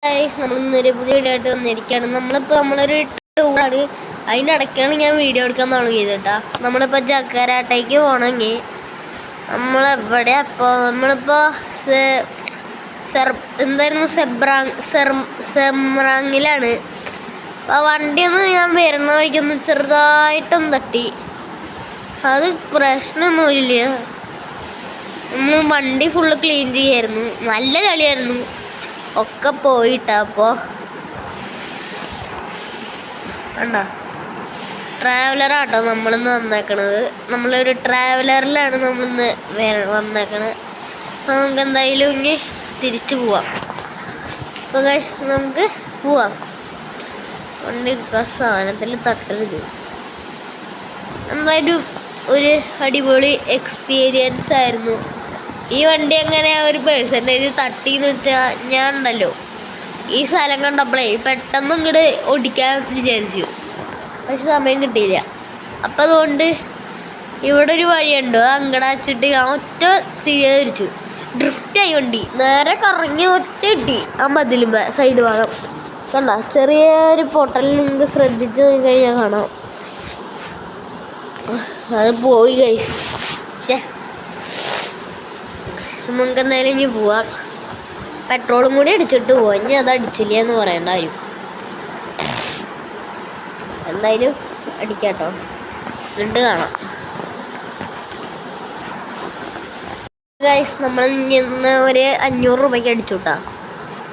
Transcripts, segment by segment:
നമ്മളിന്നൊരു പുതിയ വീഡിയോ ആയിട്ട് വന്നിരിക്കുകയാണ്. നമ്മളൊരു ടൂറാണ്. അതിനിടയ്ക്കാണ് ഞാൻ വീഡിയോ എടുക്കാൻ തുടങ്ങിയത് കേട്ടോ. നമ്മളിപ്പോൾ ജക്കാരാട്ടേക്ക് പോകണമെങ്കിൽ നമ്മളെവിടെയാ ഇപ്പോൾ എന്തായിരുന്നു സെമ്രാങ്ങിലാണ്. അപ്പോൾ വണ്ടിയൊന്ന് ഞാൻ വരുന്ന വഴിക്കൊന്ന് ചെറുതായിട്ടൊന്ന് തട്ടി. അത് പ്രശ്നമൊന്നുമില്ല. നമ്മൾ വണ്ടി ഫുള്ള് ക്ലീൻ ചെയ്യായിരുന്നു. നല്ല ചളിയായിരുന്നു. ഒക്കെ പോയിട്ടാ. അപ്പോൾ കണ്ടോ, ട്രാവലറാട്ടോ നമ്മളിന്ന് വന്നേക്കണത്. നമ്മളൊരു ട്രാവലറിലാണ് നമ്മളിന്ന് വന്നേക്കണത്. അപ്പോൾ നമുക്ക് എന്തായാലും ഇനി തിരിച്ചു പോവാം. അപ്പോൾ ഗൈസ് നമുക്ക് പോവാം. വണ്ടി സാധനത്തിൽ തട്ടരുത്. എന്തായാലും ഒരു അടിപൊളി എക്സ്പീരിയൻസ് ആയിരുന്നു. ഈ വണ്ടി എങ്ങനെ ഒരു പെർസെൻറ്റേജ് തട്ടിന്ന് വെച്ചാൽ ഞാൻ ഉണ്ടല്ലോ ഈ സ്ഥലം കണ്ടപ്പോഴേ പെട്ടെന്ന് ഇങ്ങോട്ട് ഓടിക്കാൻ വിചാരിച്ചു, പക്ഷെ സമയം കിട്ടിയില്ല. അപ്പം അതുകൊണ്ട് ഇവിടെ ഒരു വഴിയുണ്ട്, അങ്ങടെ വെച്ചിട്ട് ഞാൻ ഒറ്റ തിരിച്ചു ഡ്രിഫ്റ്റായി വണ്ടി നേരെ കറങ്ങി ഒറ്റ കിട്ടി ആ മതിലുമ്പ സൈഡ് ഭാഗം കണ്ട. ചെറിയൊരു പൊട്ടൽ നിങ്ങൾക്ക് ശ്രദ്ധിച്ചു നോക്കി കഴിഞ്ഞാൽ കാണാം. അത് പോയി ഗൈസ്. നമുക്ക് എന്തായാലും ഇനി പോവാം. പെട്രോളും കൂടി അടിച്ചിട്ട് പോവാം. ഇനി അത് അടിച്ചില്ല എന്ന് പറയണ്ട ആരും. എന്തായാലും അടിക്കാട്ടോ, എന്നിട്ട് കാണാം. ഗൈസ് നമ്മൾ ഇന്ന് ഒരു 500 രൂപയ്ക്ക് അടിച്ചു കേട്ടോ.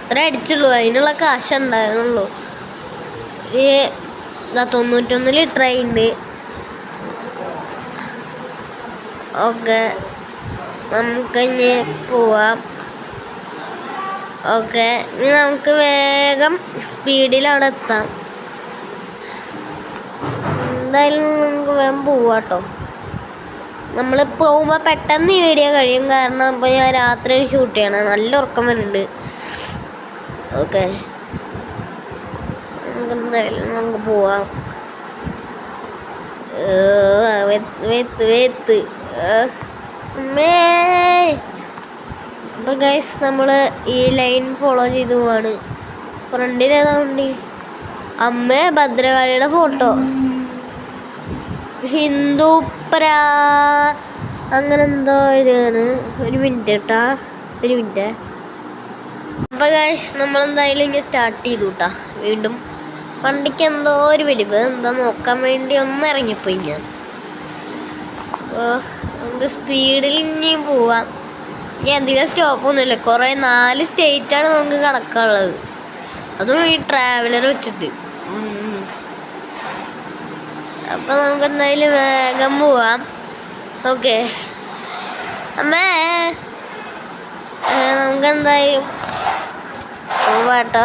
അത്ര അടിച്ചുള്ളൂ, അതിനുള്ള കാശ് ഉണ്ടായിരുന്നുള്ളൂ. ഒരു 91 ലിറ്റർ ഉണ്ട്. ഓക്കെ, നമുക്ക് ഇനി പോവാം. ഓക്കെ, ഇനി നമുക്ക് വേഗം സ്പീഡിൽ അവിടെ എത്താം. എന്തായാലും നമുക്ക് വേഗം പോവാട്ടോ. നമ്മൾ പോകുമ്പോൾ പെട്ടെന്ന് ഈ വീഡിയോ കഴിയും, കാരണം ഇപ്പോൾ ഞാൻ രാത്രി ഷൂട്ട് ചെയ്യണം. നല്ല ഉറക്കം വരുന്നുണ്ട്. ഓക്കെ, നമുക്ക് എന്തായാലും നമുക്ക് പോവാം. വേത്ത് അപ്പോൾ ഗൈസ് നമ്മൾ ഈ ലൈൻ ഫോളോ ചെയ്ത് പോവാണ്. ഫ്രണ്ടിലേതാ വണ്ടി? അമ്മേ ഭദ്രകാളിയുടെ ഫോട്ടോ, ഹിന്ദുപ്പരാ അങ്ങനെ എന്തോ എഴുതിയാണ്. ഒരു മിനിറ്റ് കേട്ടാ, ഒരു മിനിറ്റ്. അപ്പോൾ ഗൈസ് നമ്മളെന്തായാലും ഇങ്ങനെ സ്റ്റാർട്ട് ചെയ്തു കേട്ടാ. വീണ്ടും വണ്ടിക്ക് എന്തോ ഒരു വെടിവ് എന്താ നോക്കാൻ വേണ്ടി ഒന്ന് ഇറങ്ങിപ്പോയി ഞാൻ. നമുക്ക് സ്പീഡിൽ ഇനിയും പോവാം. ഇനി അധികം സ്റ്റോപ്പൊന്നുമില്ല. കുറേ 4 സ്റ്റേറ്റാണ് നമുക്ക് കടക്കാനുള്ളത്, അതും ഈ ട്രാവലർ വെച്ചിട്ട്. അപ്പം നമുക്ക് എന്തായാലും വേഗം പോവാം. ഓക്കെ അമ്മേ, നമുക്കെന്തായാലും പോവാട്ടോ.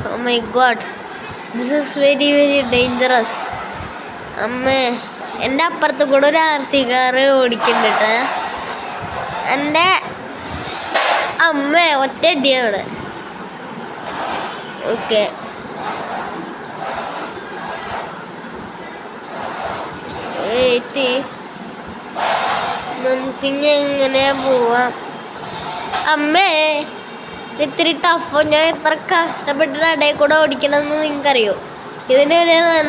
Oh my God, this is very very dangerous. അമ്മേ, എൻ്റെ അപ്പുറത്ത് കൂടെ ഒരു RC കാറ് ഓടിക്കുന്നുണ്ട്. എൻ്റെ അമ്മ ഒറ്റ അടിയാണ്. ഓക്കെ, വെയിറ്റ്, നമുക്കിനി എങ്ങനെ പോവാം? അമ്മേ, ഇത്തിരി ടഫ്. ഞാൻ എത്ര കഷ്ടപ്പെട്ടിട്ട് ഇടയിൽ കൂടെ ഓടിക്കണമെന്ന് നിങ്ങൾക്കറിയോ? ഇതിന്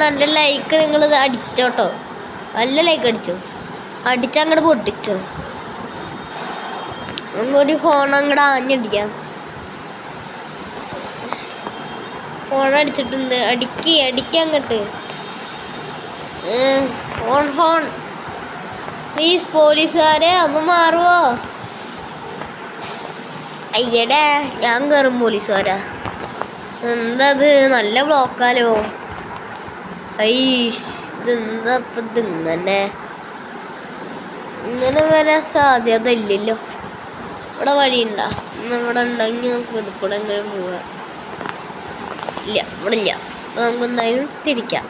നല്ല ലൈക്ക് നിങ്ങൾ അടിച്ചോട്ടോ, നല്ല ലൈക്ക് അടിച്ചു, അടിച്ചങ്ങോട്ട് പൊട്ടിച്ചോ. നമുക്കൊരു ഫോൺ അങ്ങോട്ട് ആഞ്ഞടിക്കാം. ഫോൺ അടിച്ചിട്ടുണ്ട്. അടിക്കങ്ങോട്ട് ഫോൺ പ്ലീസ്. പോലീസുകാരെ ഒന്ന് മാറുമോ? അയ്യടേ, ഞാൻ കയറും പോലീസുകാരാ. എന്തത് നല്ല ബ്ലോക്കാലോ. ഇതെന്താ ഇപ്പം ഇങ്ങനെ വരാൻ സാധ്യത ഇല്ലല്ലോ. ഇവിടെ വഴിയുണ്ടാ? ഇവിടെ ഉണ്ടെങ്കിൽ നമുക്ക് ഇത് കൂടെ എങ്ങനെ പോവാം? ഇല്ല, ഇവിടെ ഇല്ല. അപ്പം നമുക്ക് എന്തായാലും തിരിക്കാം.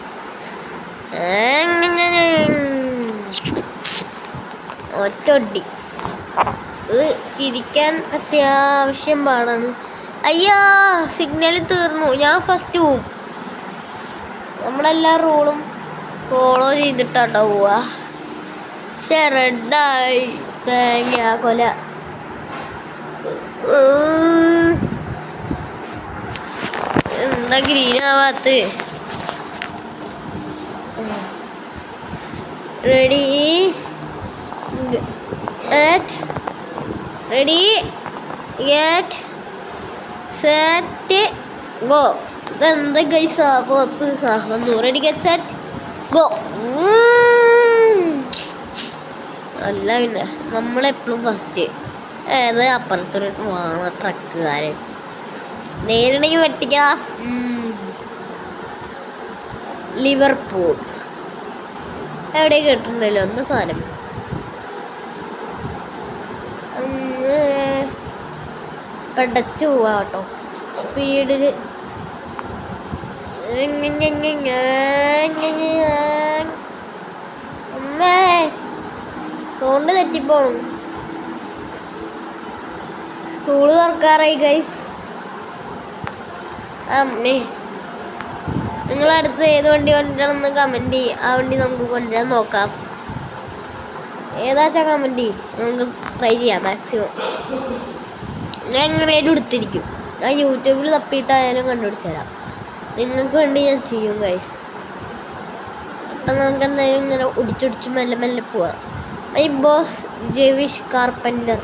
ഒറ്റൊടി ഇത് തിരിക്കാൻ അത്യാവശ്യം പാടാണ്. അയ്യോ, സിഗ്നൽ തീർന്നു. ഞാൻ ഫസ്റ്റ് പോവും. നമ്മളെല്ലാ റൂളും ഫോളോ ചെയ്തിട്ടാട്ടോ പോവാ. റെഡായി തേങ്ങ കൊല. എന്താ ഗ്രീൻ ആവാത്ത? Ready ready get set go. ഇതെന്താ ഗൈസ് ആവാത്ത? വന്നു. Ready get set go. അല്ല പിന്നെ നമ്മളെപ്പോഴും ഫസ്റ്റ്. ഏത് അപ്പുറത്തൊരു ട്രക്കുകാരൻ നേരിടെങ്കിൽ വെട്ടിക്കാം. ലിവർപൂൾ എവിടെ കേട്ടിട്ടുണ്ടല്ലോ എന്താ സാധനം? പടച്ചു പോവാ കേട്ടോ സ്പീഡില്. അമ്മേ കൊണ്ട് തെറ്റിപ്പോണം. School തുറക്കാറായി guys. അമ്മേ നിങ്ങളടുത്ത് ഏത് വണ്ടി കൊണ്ടുവരണമെന്ന് കമൻറ്റ് ചെയ്യും. ആ വണ്ടി നമുക്ക് കൊണ്ടുവരാൻ നോക്കാം. ഏതാച്ചാ കമൻറ്റ് ചെയ്യും, നമുക്ക് ട്രൈ ചെയ്യാം മാക്സിമം. ഞാൻ എങ്ങനെയായിട്ടും എടുത്തിരിക്കും. ഞാൻ യൂട്യൂബിൽ തപ്പിയിട്ടായാലും കണ്ടുപിടിച്ച് തരാം. നിങ്ങൾക്ക് വേണ്ടി ഞാൻ ചെയ്യും ഗൈസ്. അപ്പം നമുക്ക് എന്തായാലും ഇങ്ങനെ ഒടിച്ചൊടിച്ച് മെല്ലെ മെല്ലെ പോവാം. My boss Jewish carpenter.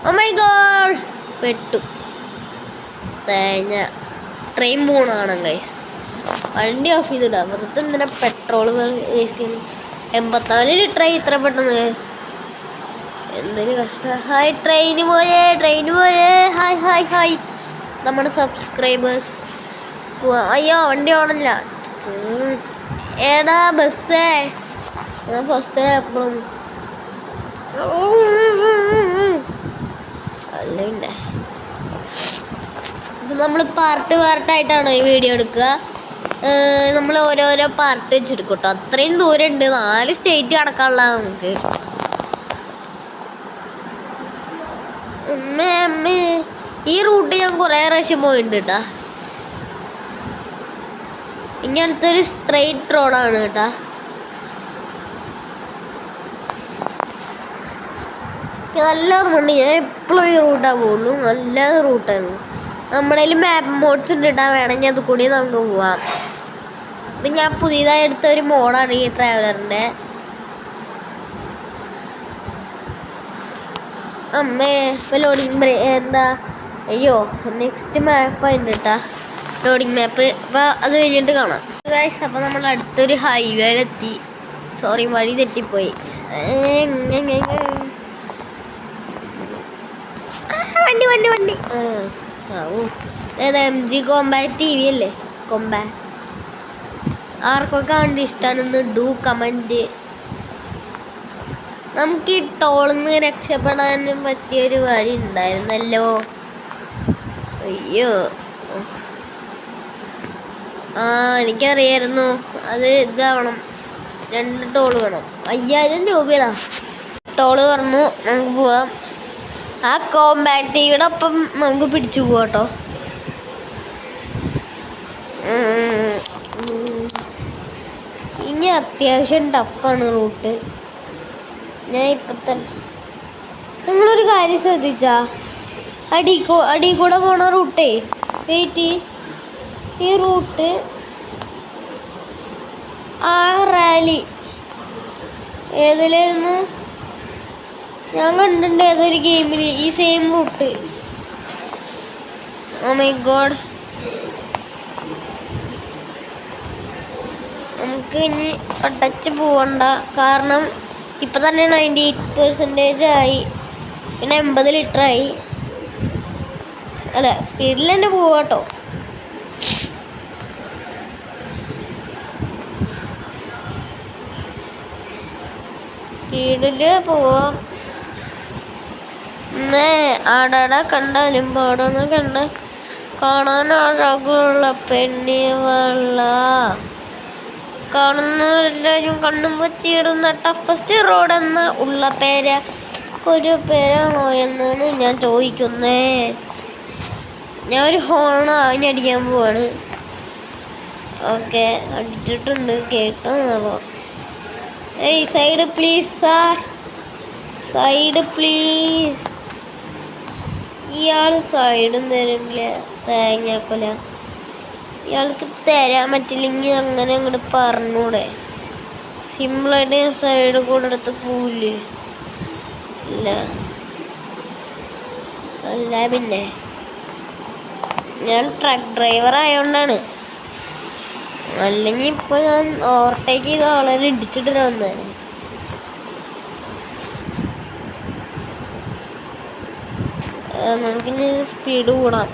Oh my god പെട്ടു. തേങ്ങ ട്രെയിൻ പോണതാണ് ഗൈസ്. വണ്ടി ഓഫ് ചെയ്തിടാം. വെറുതെ എന്തിനാ പെട്രോൾ വേസ്റ്റ് ചെയ്യുന്നത്? 84 ലിറ്ററായി ഇത്ര പെട്ടെന്ന്. എന്തൊരു കഷ്ടം. ഹായ് ട്രെയിന് പോയേ, ട്രെയിന് പോയേ. ഹായ് ഹായ് ഹായ് നമ്മുടെ സബ്സ്ക്രൈബേഴ്സ്. അയ്യോ വണ്ടി ഓടില്ല. ഏടാ ബസ്സേ? ഞാൻ ഫസ്റ്റ് എപ്പോഴും അല്ല പിന്നെ ഇത് നമ്മൾ പാർട്ടായിട്ടാണ് ഈ വീഡിയോ എടുക്കുക. നമ്മൾ ഓരോരോ പാർട്ട് വെച്ചെടുക്കും കേട്ടോ. അത്രയും ദൂരം ഉണ്ട്. 4 സ്റ്റേറ്റ് കടക്കാനുള്ള നമുക്ക്. അമ്മേ ഈ റൂട്ട് ഞാൻ കുറേ പ്രാവശ്യം പോയിട്ടുണ്ട് കേട്ടാ. ഇനി അടുത്തൊരു സ്ട്രെയിറ്റ് റോഡാണ് കേട്ടാ. നല്ല ഓർമ്മയുണ്ട്. ഞാൻ എപ്പോഴും ഈ റൂട്ടാണ് പോകുള്ളൂ. നല്ല റൂട്ടാണ്. നമ്മുടെ കയ്യിൽ മാപ്പ് മോഡ്സ് ഉണ്ട് കേട്ടാ. വേണമെങ്കിൽ അത് കൂടി നമുക്ക് പോവാം. ഇത് ഞാൻ പുതിയതായി എടുത്ത ഒരു മോഡാണ് ഈ ട്രാവലറിൻ്റെ. അമ്മേ ഇപ്പോൾ ലോഡിങ് എന്താ അയ്യോ നെക്സ്റ്റ് മാപ്പ് ഉണ്ട് കേട്ടാ. ലോഡിങ് മാപ്പ്. അപ്പോൾ അത് കഴിഞ്ഞിട്ട് കാണാം ഗൈസ്. അപ്പോൾ നമ്മൾ അടുത്തൊരു ഹൈവേയിലെത്തി. സോറി വഴി തെറ്റിപ്പോയി. വണ്ടി വണ്ടി വണ്ടി MG കോമ്പാറ്റ് TV അല്ലേ? കോമ്പാറ്റ് ആർക്കൊക്കെ വണ്ടി ഇഷ്ടമാണെന്ന് ഡു കമൻറ്റ്. നമുക്ക് ഈ ടോളിന്ന് രക്ഷപ്പെടാനും പറ്റിയൊരു വഴി ഉണ്ടായിരുന്നല്ലോ. അയ്യോ എനിക്കറിയായിരുന്നു. അത് ഇതാവണം, 2 ടോള് വേണം. 5000 രൂപയാണ് ടോള് പറഞ്ഞു. നമുക്ക് പോവാം. ആ കോമ്പാറ്റ് ടിവിയുടെ ഒപ്പം നമുക്ക് പിടിച്ചു പോവാം കേട്ടോ. ഇനി അത്യാവശ്യം ടഫാണ് റൂട്ട്. ഞാൻ ഇപ്പം തന്നെ നിങ്ങളൊരു കാര്യം ശ്രദ്ധിച്ചാ, അടി കൂടെ പോണ റൂട്ടേ വെയിറ്റ്. ഈ റൂട്ട് ആ റാലി ഏതിലായിരുന്നു ഞാൻ കണ്ടിട്ടുണ്ട്, ഏതൊരു ഗെയിമിൽ ഈ same route. Oh my God. നമുക്ക് ഇനി അടച്ച് പോവണ്ട. കാരണം ഇപ്പം തന്നെ 98% ആയി. പിന്നെ 80 ലിറ്ററായി. അല്ല സ്പീഡിൽ തന്നെ പോവാട്ടോ. സ്പീഡിൽ പോവാം. ആടാടാ കണ്ടാലും പാടൊന്നും കാണാനാകുള്ള പെണ്ണിവള. കാണുന്നവരെല്ലാവരും കണ്ണും വച്ചിടുന്ന ടഫസ്റ്റ് റോഡ് എന്ന ഉള്ള ഒരു പേരാണോ എന്നാണ് ഞാൻ ചോദിക്കുന്നേ. ഞാൻ ഒരു ഹോൺ അതിനടിക്കാൻ പോവാണ്. ഓക്കെ അടിച്ചിട്ടുണ്ട്. കേട്ടോ ഏയ് side please sir, side please. ഇയാൾ സൈഡും തരില്ല, തേങ്ങാക്കൊല. ഇയാൾക്ക് തരാൻ പറ്റില്ലെങ്കിൽ അങ്ങനെ അങ്ങോട്ട് പറഞ്ഞൂടെ? സിമ്പിളായിട്ട് ഞാൻ സൈഡ് കൂടെ എടുത്ത് പോവില്ലേ? ഇല്ല, അല്ല പിന്നെ ഞാൻ ട്രക്ക് ഡ്രൈവർ ആയതുകൊണ്ടാണ്. അല്ലെങ്കിൽ ഇപ്പോൾ ഞാൻ ഓവർടേക്ക് ചെയ്ത ആളെ ഇടിച്ചിട്ട് വന്നേനെ. നമുക്കിനി സ്പീഡ് കൂടാം.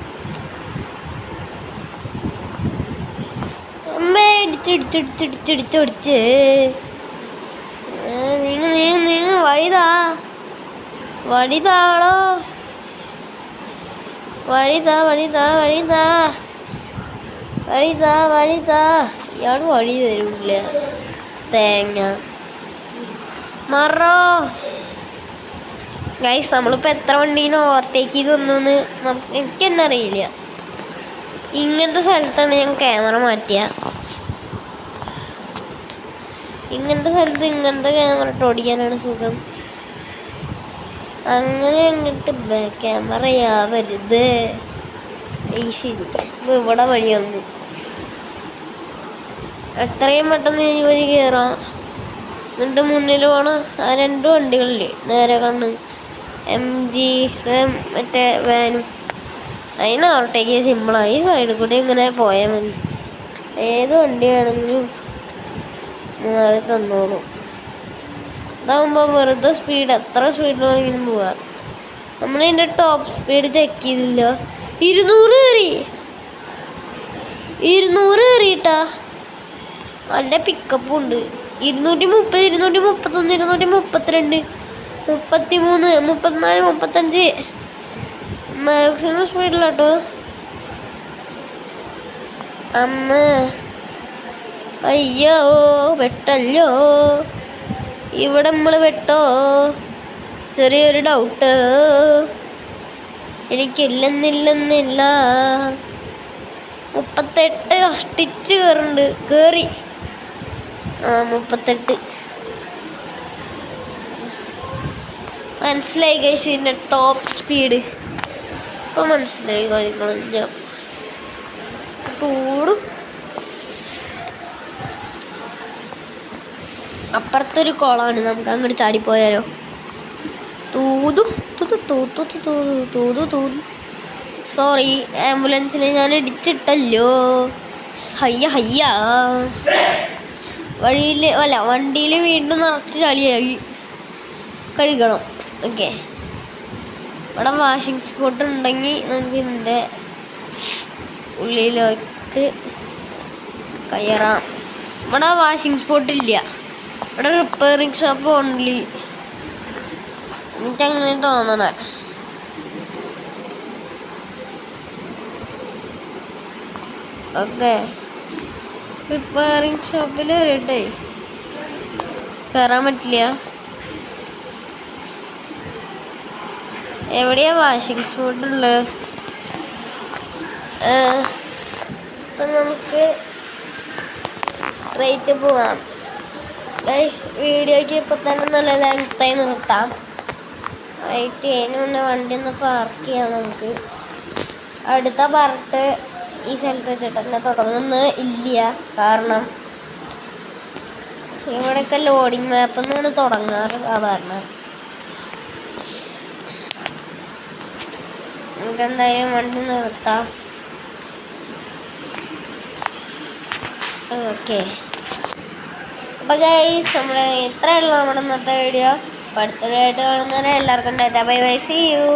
അമ്മേ ഇടിച്ചിടിച്ചിടിച്ചിടിച്ചിടിച്ചൊടിച്ച് നീങ്ങ നീങ്ങ നീങ്ങ വഴിതാ വഴിതാളോ വഴിതാ വഴിതാ വഴിതാ വഴിതാ വഴിതാ. ഇയാൾ വഴി തരില്ല, തേങ്ങ മറോ. ഗൈസ്, നമ്മളിപ്പോൾ എത്ര വണ്ടീനെ ഓവർടേക്ക് ചെയ്ത് വന്നു എനിക്ക് തന്നെ അറിയില്ല. ഇങ്ങനത്തെ സ്ഥലത്താണ് ഞാൻ ക്യാമറ മാറ്റിയ. ഇങ്ങനത്തെ സ്ഥലത്ത് ഇങ്ങനത്തെ ക്യാമറ ഇട്ട് ഓടിക്കാനാണ് സുഖം. അങ്ങനെ അങ്ങോട്ട് ക്യാമറയാവരുത്. ശരി, ഇവിടെ വഴി വന്നു. എത്രയും പെട്ടെന്ന് ഈ വഴി കയറാം. എന്നിട്ട് മുന്നിൽ പോണ ആ 2 വണ്ടികളില്ലേ നേരെ കണ്ണ്, MG മറ്റേ വാനും, അതിന് ഓവർടേക്ക് സിമ്പിളായി. സൈഡിൽ കൂടി ഇങ്ങനെ പോയാൽ മതി. ഏത് വണ്ടിയാണെങ്കിലും മാറി തന്നോളൂ. ഇതാകുമ്പോൾ വെറുതെ സ്പീഡ്, എത്ര സ്പീഡിൽ വേണമെങ്കിലും പോവാം. നമ്മളിതിൻ്റെ ടോപ്പ് സ്പീഡ് ചെക്ക് ചെയ്തില്ല. 200 കയറി, 200 കയറിയിട്ടാ. നല്ല പിക്കപ്പും ഉണ്ട്. 230, 231, 232, 33, 34, 35 മാക്സിമം സ്പീഡിലാട്ടോ. അമ്മ അയ്യോ, വെട്ടല്ലോ ഇവിടെ നമ്മൾ വെട്ടോ. ചെറിയൊരു ഡൗട്ട് എനിക്കില്ലെന്നില്ലെന്നില്ല. 38 കഷ്ടിച്ച് കയറുന്നുണ്ട്. കയറി 38. മനസ്സിലായി ഗൈസ് ഇതിൻ്റെ ടോപ്പ് സ്പീഡ്. ഇപ്പോൾ മനസ്സിലായി കാര്യങ്ങളെല്ലാം. ടൂടും അപ്പുറത്തൊരു കുളമാണ്, നമുക്ക് അങ്ങോട്ട് ചാടിപ്പോയാലോ? തൂതു തൂതു തൂതു തൂതു തൂതു തൂതു. സോറി, ആംബുലൻസിനെ ഞാൻ ഇടിച്ചിട്ടല്ലോ. ഹയ്യ ഹയ്യ. വഴിയിൽ അല്ല, വണ്ടിയിൽ വീണ്ടും നിറച്ച് ചളിയായി. കഴുകണം. ഓക്കെ, ഇവിടെ വാഷിംഗ് സ്പോട്ട് ഉണ്ടെങ്കിൽ നമുക്ക് ഇതിൻ്റെ ഉള്ളിലോട്ട് കയറാം. ഇവിടെ വാഷിംഗ് സ്പോട്ടില്ല, ഇവിടെ റിപ്പയറിങ് ഷോപ്പ് ഓൺലി. എനിക്കങ്ങനെ തോന്നണേ. ഓക്കെ, റിപ്പയറിങ് ഷോപ്പിൽ വരട്ടെ. കയറാൻ പറ്റില്ല. എവിടെയാ വാഷിംഗ് സ്പോട്ട് ഉള്ളത്? അപ്പം നമുക്ക് സ്ട്രൈറ്റ് പോവാം. വീഡിയോയ്ക്ക് ഇപ്പം തന്നെ നല്ല ലെങ്തായി നിർത്താം. റൈറ്റ് അതിന് മുന്നേ വണ്ടി ഒന്ന് പാർക്ക് ചെയ്യാം. നമുക്ക് അടുത്ത പാർട്ട് ഈ സ്ഥലത്ത് വെച്ചിട്ട് തന്നെ തുടങ്ങുന്ന ഇല്ല. കാരണം ഇവിടെയൊക്കെ ലോഡിങ് മാപ്പ് എന്നാണ് തുടങ്ങാറ് സാധാരണ. നമുക്ക് എന്തായാലും വണ്ടി നിർത്താം. ഓക്കെ, അപ്പോൾ ഗൈസ് നമ്മുടെ ഇത്രയുള്ളൂ നമ്മുടെ ഇന്നത്തെ വീഡിയോ. അടുത്ത വീഡിയോ ആയിട്ട് കാണുന്നവരെ എല്ലാവർക്കും tata bye bye, see U.